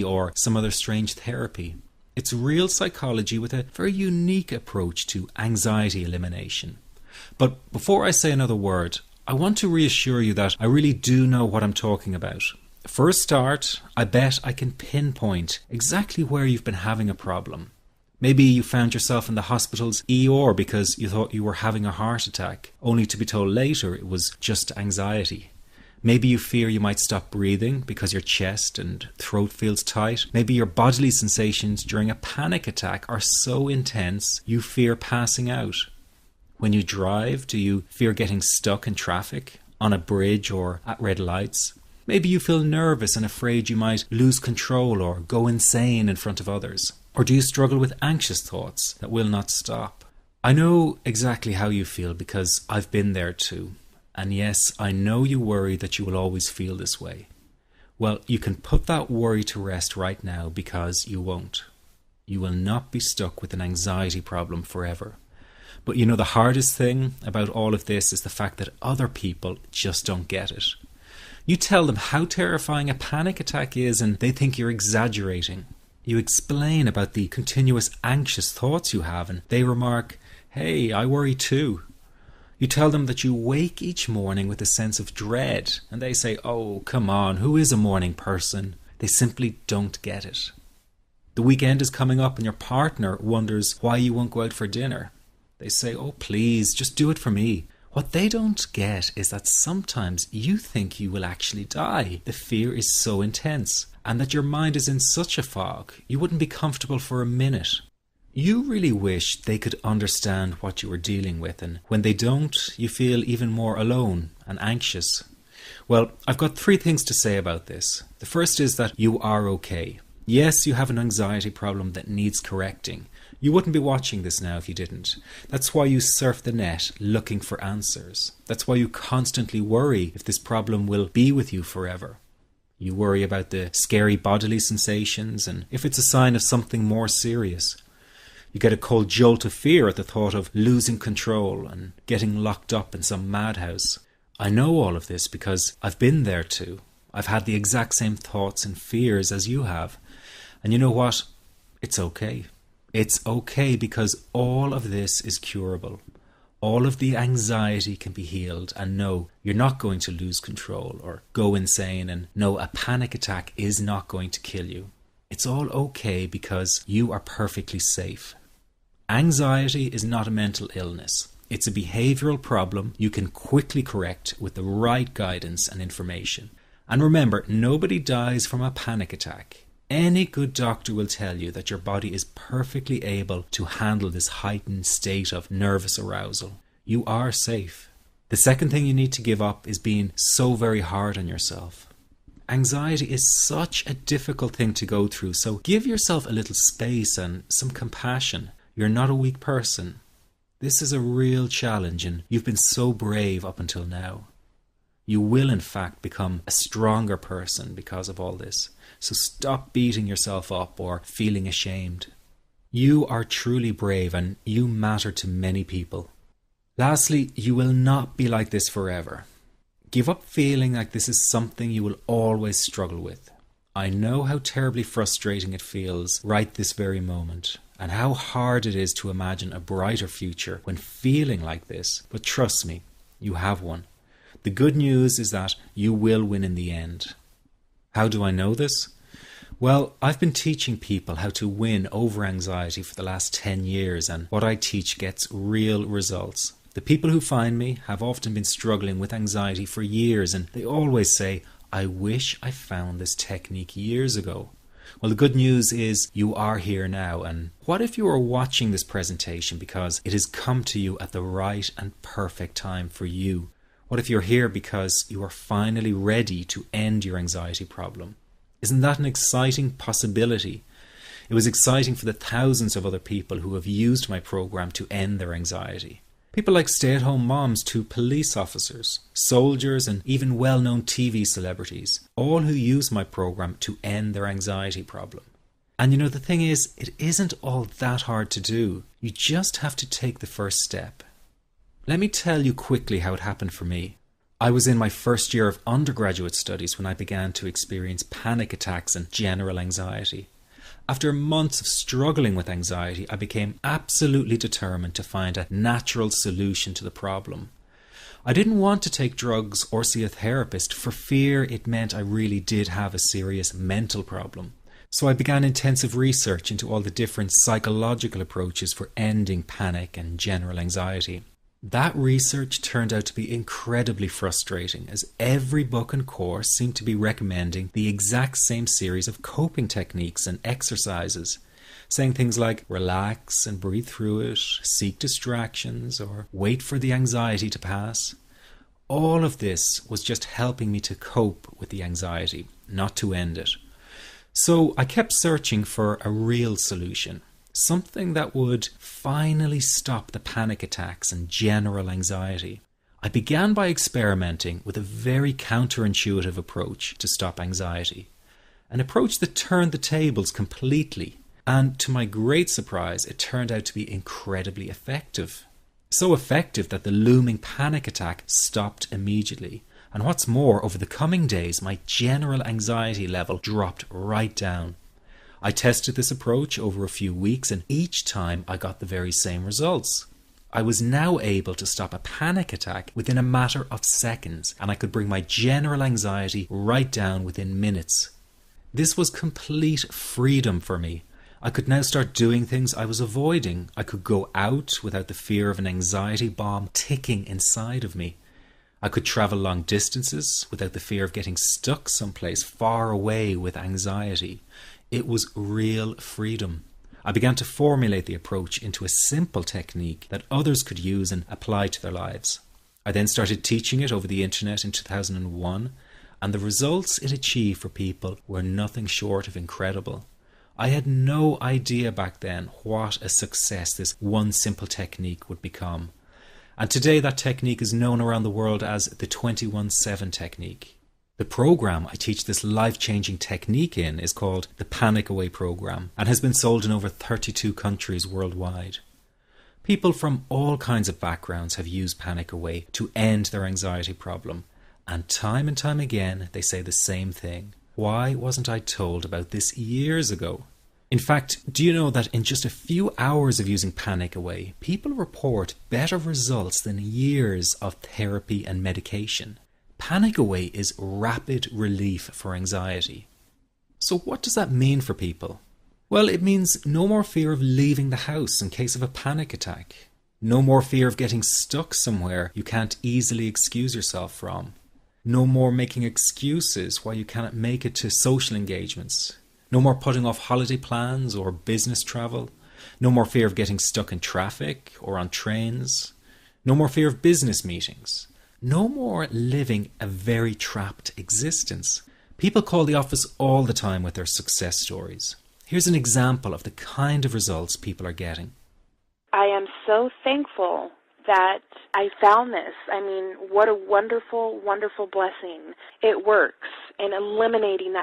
or some other strange therapy. It's real psychology with a very unique approach to anxiety elimination. But before I say another word, I want to reassure you that I really do know what I'm talking about. For a start, I bet I can pinpoint exactly where you've been having a problem. Maybe you found yourself in the hospital's ER because you thought you were having a heart attack, only to be told later it was just anxiety. Maybe you fear you might stop breathing because your chest and throat feels tight. Maybe your bodily sensations during a panic attack are so intense you fear passing out. When you drive, do you fear getting stuck in traffic, on a bridge or at red lights? Maybe you feel nervous and afraid you might lose control or go insane in front of others. Or do you struggle with anxious thoughts that will not stop? I know exactly how you feel because I've been there too. And yes, I know you worry that you will always feel this way. Well, you can put that worry to rest right now because you won't. You will not be stuck with an anxiety problem forever. But you know, the hardest thing about all of this is the fact that other people just don't get it. You tell them how terrifying a panic attack is and they think you're exaggerating. You explain about the continuous anxious thoughts you have and they remark, "Hey, I worry too." You tell them that you wake each morning with a sense of dread and they say, "Oh, come on, who is a morning person?" They simply don't get it. The weekend is coming up and your partner wonders why you won't go out for dinner. They say, "Oh, please, just do it for me." What they don't get is that sometimes you think you will actually die. The fear is so intense and that your mind is in such a fog, you wouldn't be comfortable for a minute. You really wish they could understand what you are dealing with, and when they don't, you feel even more alone and anxious. Well, I've got 3 things to say about this. The first is that you are okay. Yes, you have an anxiety problem that needs correcting. You wouldn't be watching this now if you didn't. That's why you surf the net looking for answers. That's why you constantly worry if this problem will be with you forever. You worry about the scary bodily sensations and if it's a sign of something more serious. You get a cold jolt of fear at the thought of losing control and getting locked up in some madhouse. I know all of this because I've been there too. I've had the exact same thoughts and fears as you have. And you know what? It's okay. It's okay because all of this is curable. All of the anxiety can be healed, and no, you're not going to lose control or go insane, and no, a panic attack is not going to kill you. It's all okay because you are perfectly safe. Anxiety is not a mental illness. It's a behavioral problem you can quickly correct with the right guidance and information. And remember, nobody dies from a panic attack. Any good doctor will tell you that your body is perfectly able to handle this heightened state of nervous arousal. You are safe. The second thing you need to give up is being so very hard on yourself. Anxiety is such a difficult thing to go through, so give yourself a little space and some compassion. You're not a weak person. This is a real challenge and you've been so brave up until now. You will in fact become a stronger person because of all this. So stop beating yourself up or feeling ashamed. You are truly brave and you matter to many people. Lastly, you will not be like this forever. Give up feeling like this is something you will always struggle with. I know how terribly frustrating it feels right this very moment, and how hard it is to imagine a brighter future when feeling like this, but trust me, you have one. The good news is that you will win in the end. How do I know this? Well, I've been teaching people how to win over anxiety for the last 10 years, and what I teach gets real results. The people who find me have often been struggling with anxiety for years, and they always say, "I wish I found this technique years ago." Well, the good news is you are here now, and what if you are watching this presentation because it has come to you at the right and perfect time for you? What if you're here because you are finally ready to end your anxiety problem? Isn't that an exciting possibility? It was exciting for the thousands of other people who have used my program to end their anxiety. People like stay-at-home moms to police officers, soldiers, and even well-known TV celebrities, all who use my program to end their anxiety problem. And you know, the thing is, it isn't all that hard to do. You just have to take the first step. Let me tell you quickly how it happened for me. I was in my first year of undergraduate studies when I began to experience panic attacks and general anxiety. After months of struggling with anxiety, I became absolutely determined to find a natural solution to the problem. I didn't want to take drugs or see a therapist for fear it meant I really did have a serious mental problem. So I began intensive research into all the different psychological approaches for ending panic and general anxiety. That research turned out to be incredibly frustrating, as every book and course seemed to be recommending the exact same series of coping techniques and exercises, saying things like relax and breathe through it, seek distractions, or wait for the anxiety to pass. All of this was just helping me to cope with the anxiety, not to end it. So I kept searching for a real solution. Something that would finally stop the panic attacks and general anxiety. I began by experimenting with a very counterintuitive approach to stop anxiety. An approach that turned the tables completely. And to my great surprise, it turned out to be incredibly effective. So effective that the looming panic attack stopped immediately. And what's more, over the coming days, my general anxiety level dropped right down. I tested this approach over a few weeks, and each time I got the very same results. I was now able to stop a panic attack within a matter of seconds, and I could bring my general anxiety right down within minutes. This was complete freedom for me. I could now start doing things I was avoiding. I could go out without the fear of an anxiety bomb ticking inside of me. I could travel long distances without the fear of getting stuck someplace far away with anxiety. It was real freedom. I began to formulate the approach into a simple technique that others could use and apply to their lives. I then started teaching it over the internet in 2001, and the results it achieved for people were nothing short of incredible. I had no idea back then what a success this one simple technique would become. And today that technique is known around the world as the 21-7 technique. The program I teach this life-changing technique in is called the Panic Away program and has been sold in over 32 countries worldwide. People from all kinds of backgrounds have used Panic Away to end their anxiety problem, and time again they say the same thing. Why wasn't I told about this years ago? In fact, do you know that in just a few hours of using Panic Away, people report better results than years of therapy and medication? Panic Away is rapid relief for anxiety. So what does that mean for people? Well, it means no more fear of leaving the house in case of a panic attack. No more fear of getting stuck somewhere you can't easily excuse yourself from. No more making excuses why you cannot make it to social engagements. No more putting off holiday plans or business travel. No more fear of getting stuck in traffic or on trains. No more fear of business meetings. No more living a very trapped existence. People call the office all the time with their success stories. Here's an example of the kind of results people are getting. I am so thankful that I found this. I mean, what a wonderful, wonderful blessing. It works in eliminating that